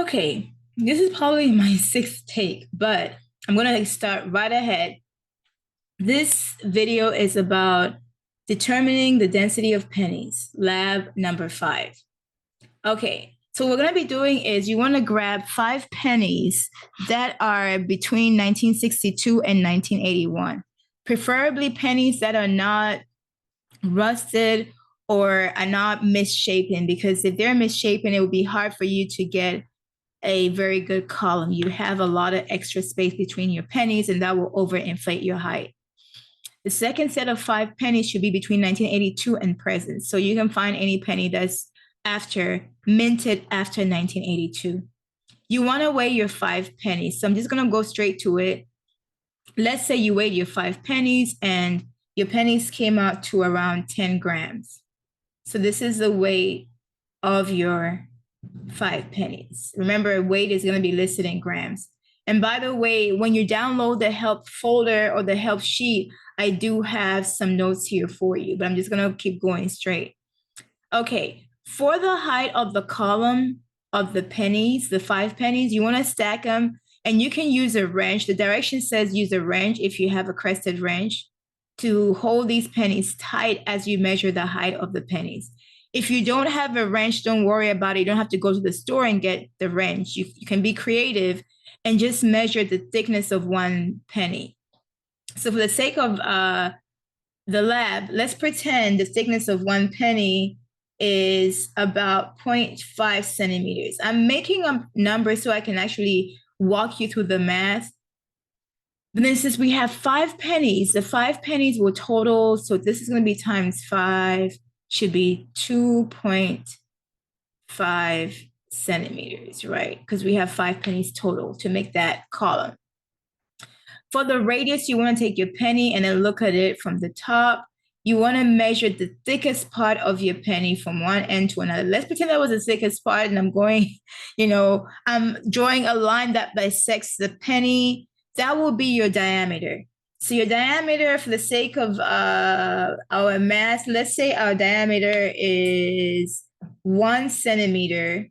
Okay, this is probably my sixth take, but I'm gonna start right ahead. This video is about determining the density of pennies, lab number 5. Okay, so what we're gonna be doing is you wanna grab 5 pennies that are between 1962 and 1981. Preferably pennies that are not rusted or are not misshapen, because if they're misshapen, it would be hard for you to get a very good column. You have a lot of extra space between your pennies, and that will overinflate your height. The second set of 5 pennies should be between 1982 and present. So you can find any penny that's minted after 1982. You want to weigh your 5 pennies. So I'm just going to go straight to it. Let's say you weighed your 5 pennies and your pennies came out to around 10 grams. So this is the weight of your 5 pennies. Remember, weight is going to be listed in grams. And by the way, when you download the help folder or the help sheet, I do have some notes here for you, but I'm just going to keep going straight. Okay, for the height of the column of the pennies, the 5 pennies, you want to stack them, and you can use a wrench. The direction says use a wrench if you have a crested wrench to hold these pennies tight as you measure the height of the pennies. If you don't have a wrench, don't worry about it. You don't have to go to the store and get the wrench. You can be creative and just measure the thickness of 1 penny. So for the sake of the lab, let's pretend the thickness of 1 penny is about 0.5 centimeters. I'm making up numbers so I can actually walk you through the math. But then since we have 5 pennies, the 5 pennies will total, so this is going to be times 5, should be 2.5 centimeters, right? Because we have 5 pennies total to make that column. For the radius, you want to take your penny and then look at it from the top. You want to measure the thickest part of your penny from one end to another. Let's pretend that was the thickest part, and I'm going, I'm drawing a line that bisects the penny. That will be your diameter. So your diameter, for the sake of our math, let's say our diameter is 1 centimeter.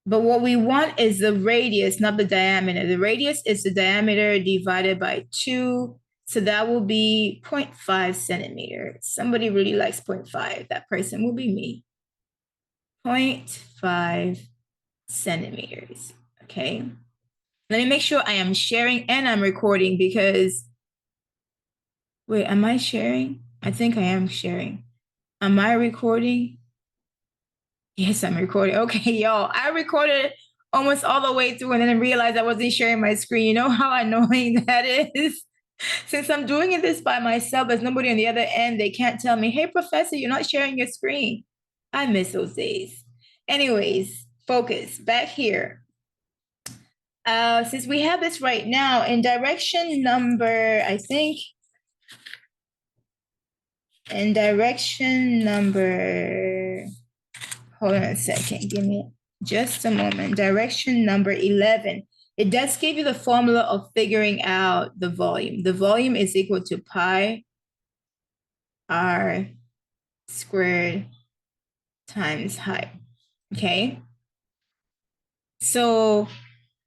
But what we want is the radius, not the diameter. The radius is the diameter divided by 2. So that will be 0.5 centimeters. Somebody really likes 0.5. That person will be me. 0.5 centimeters. Okay. Let me make sure I am sharing and I'm recording, because, wait, am I sharing? I think I am sharing. Am I recording? Yes, I'm recording. Okay, y'all, I recorded almost all the way through and then I realized I wasn't sharing my screen. You know how annoying that is? Since I'm doing this by myself, there's nobody on the other end. They can't tell me, hey, professor, you're not sharing your screen. I miss those days. Anyways, focus back here. Since we have this right now in direction number, I think, in direction number, hold on a second, give me just a moment. Direction number 11. It does give you the formula of figuring out the volume. The volume is equal to pi r squared times height. Okay. So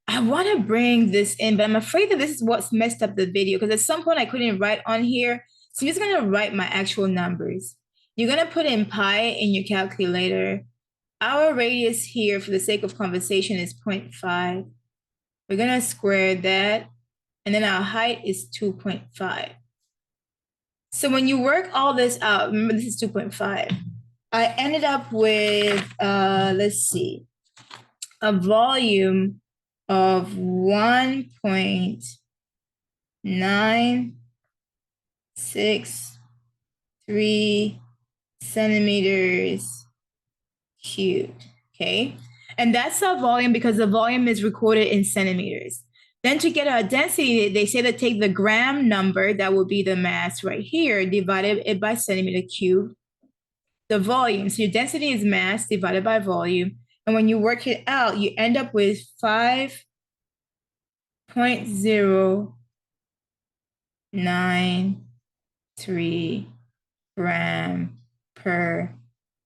I want to bring this in, but I'm afraid that this is what's messed up the video, because at some point I couldn't write on here. So I'm just going to write my actual numbers. You're going to put in pi in your calculator. Our radius here, for the sake of conversation, is 0.5. We're going to square that. And then our height is 2.5. So when you work all this out, remember this is 2.5. I ended up with, let's see, a volume of 1.963 centimeters cubed, okay? And that's our volume because the volume is recorded in centimeters. Then to get our density, they say to take the gram number, that will be the mass right here, divided it by centimeter cubed, the volume. So your density is mass divided by volume. And when you work it out, you end up with 5.093 gram per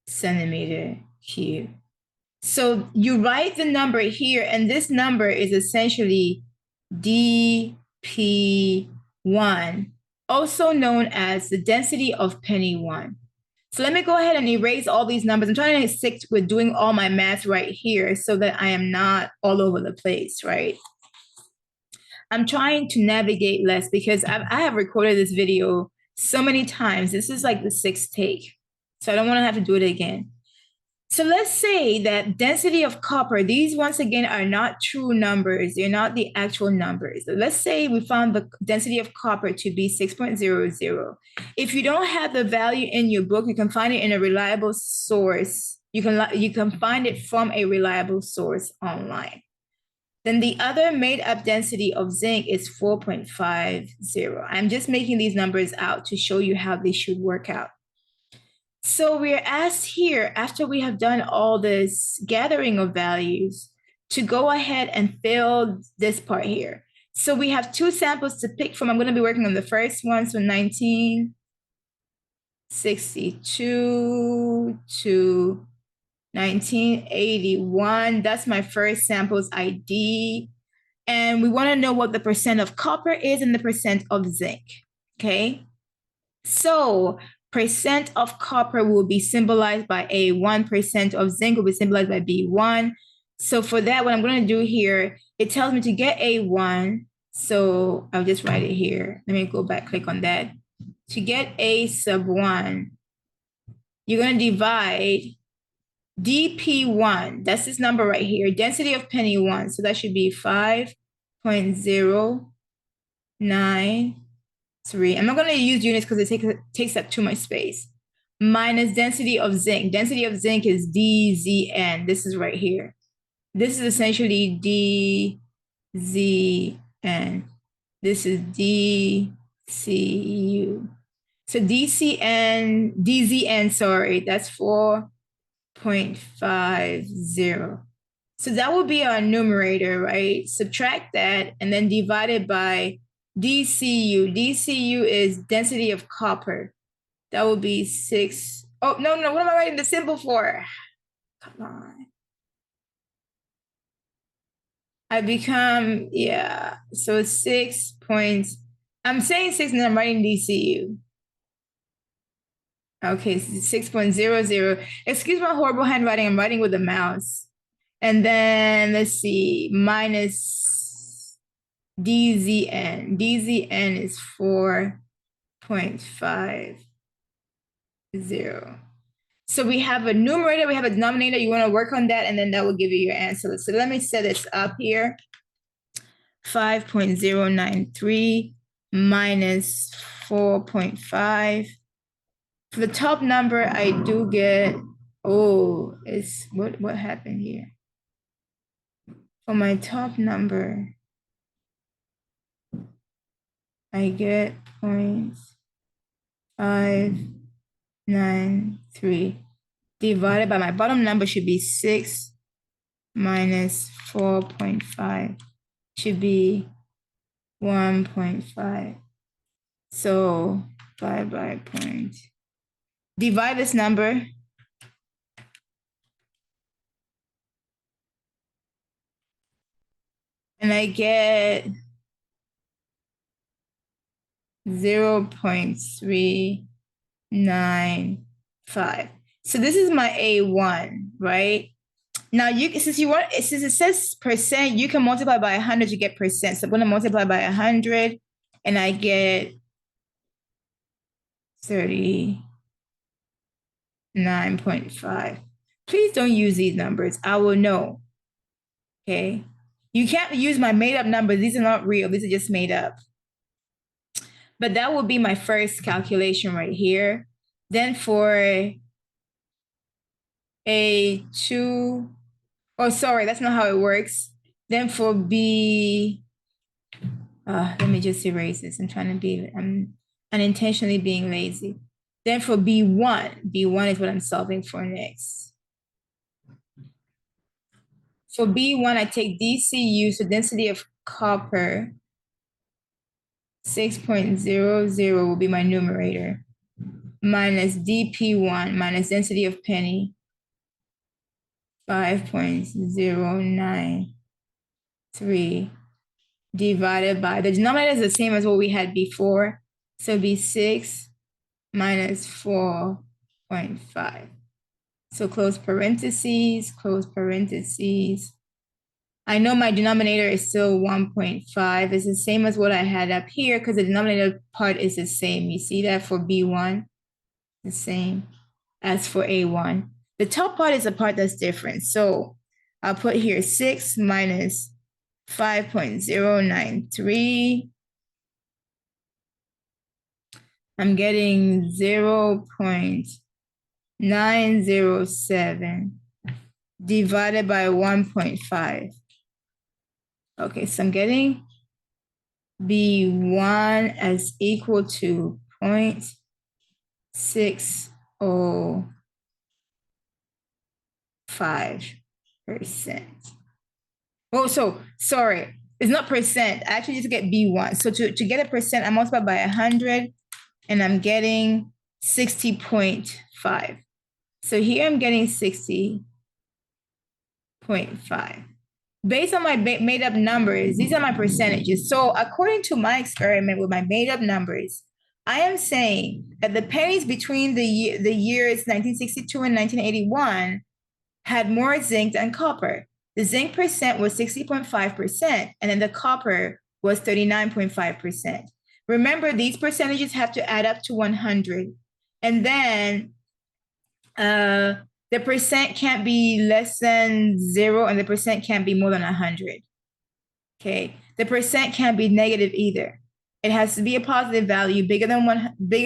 centimeter cube. So you write the number here, and this number is essentially dP1, also known as the density of penny 1. So let me go ahead and erase all these numbers. I'm trying to stick with doing all my math right here so that I am not all over the place, right? I'm trying to navigate less because I have recorded this video so many times. This is like the 6th take. So I don't want to have to do it again. So let's say that density of copper, these once again are not true numbers. They're not the actual numbers. Let's say we found the density of copper to be 6.00. If you don't have the value in your book, you can find it in a reliable source. You can find it from a reliable source online. Then the other made up density of zinc is 4.50. I'm just making these numbers out to show you how they should work out. So we're asked here, after we have done all this gathering of values, to go ahead and fill this part here. So we have 2 samples to pick from. I'm going to be working on the first one, so 1962 to 1981. That's my first sample's ID. And we want to know what the percent of copper is and the percent of zinc, okay? So percent of copper will be symbolized by A1, percent of zinc will be symbolized by B1. So for that, what I'm going to do here, it tells me to get A1. So I'll just write it here. Let me go back, click on that. To get A sub 1, you're going to divide dP1. That's this number right here, density of penny 1. So that should be 5.093. I'm not going to use units because it takes up too much space. Minus density of zinc. Density of zinc is DZN. This is right here. This is essentially DZN. This is DCU. So DZN, sorry, that's 4.50. So that will be our numerator, right? Subtract that and then divide it by DCU. DCU is density of copper. That will be 6. Oh, no, what am I writing the symbol for? Come on. I become, yeah, so 6 points. I'm saying 6 and I'm writing DCU. Okay, 6.00. Excuse my horrible handwriting. I'm writing with the mouse. And then let's see, minus DZN. DZN is 4.50. So we have a numerator, we have a denominator. You want to work on that, and then that will give you your answer. So let me set this up here. 5.093 minus 4.5. For the top number, I do get, oh, it's what happened here? For my top number, I get 0.593 divided by my bottom number should be 6 minus 4.5 should be 1.5. So 5 by point. Divide this number. And I get 0.395. So this is my A1, right? Now since it says percent, you can multiply by 100 to get percent. So I'm going to multiply by 100 and I get 39.5. Please don't use these numbers. I will know. Okay. You can't use my made up numbers. These are not real. These are just made up. But that will be my first calculation right here. Then for A2, oh, sorry, that's not how it works. Then for B, let me just erase this. I'm unintentionally being lazy. Then for B1 is what I'm solving for next. For B1, I take DCU, so density of copper, 6.00 will be my numerator, minus DP1, minus density of penny, 5.093 divided by, the denominator is the same as what we had before. So it'd be 6 minus 4.5. So close parentheses, close parentheses. I know my denominator is still 1.5. It's the same as what I had up here because the denominator part is the same. You see that for B1, the same as for A1. The top part is the part that's different. So I'll put here 6 minus 5.093. I'm getting 0.907 divided by 1.5. Okay, so I'm getting B1 as equal to 0.605%. Oh, so sorry, it's not percent. I actually need to get B1. So to get a percent, I multiply by 100 and I'm getting 60.5. So here I'm getting 60.5. Based on my made up numbers, these are my percentages. So according to my experiment with my made up numbers, I am saying that the pennies between the years 1962 and 1981 had more zinc than copper. The zinc percent was 60.5%, and then the copper was 39.5%. Remember, these percentages have to add up to 100. And then the percent can't be less than 0, and the percent can't be more than 100. Okay, the percent can't be negative either. It has to be a positive value, bigger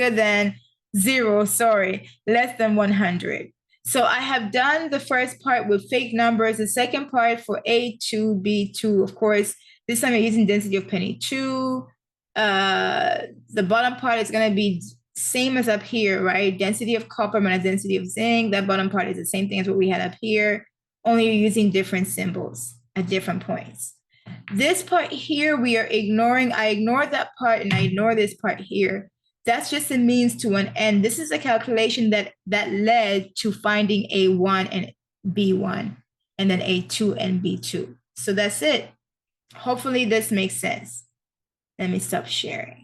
than 0, sorry, less than 100. So I have done the first part with fake numbers. The second part for A2, B2, of course, this time you're using density of penny 2. The bottom part is going to be same as up here, right? Density of copper minus density of zinc. That bottom part is the same thing as what we had up here, only you're using different symbols at different points. This part here, we are ignoring. I ignored that part and I ignore this part here. That's just a means to an end. This is a calculation that led to finding A1 and B1, and then A2 and B2. So that's it. Hopefully this makes sense. Let me stop sharing.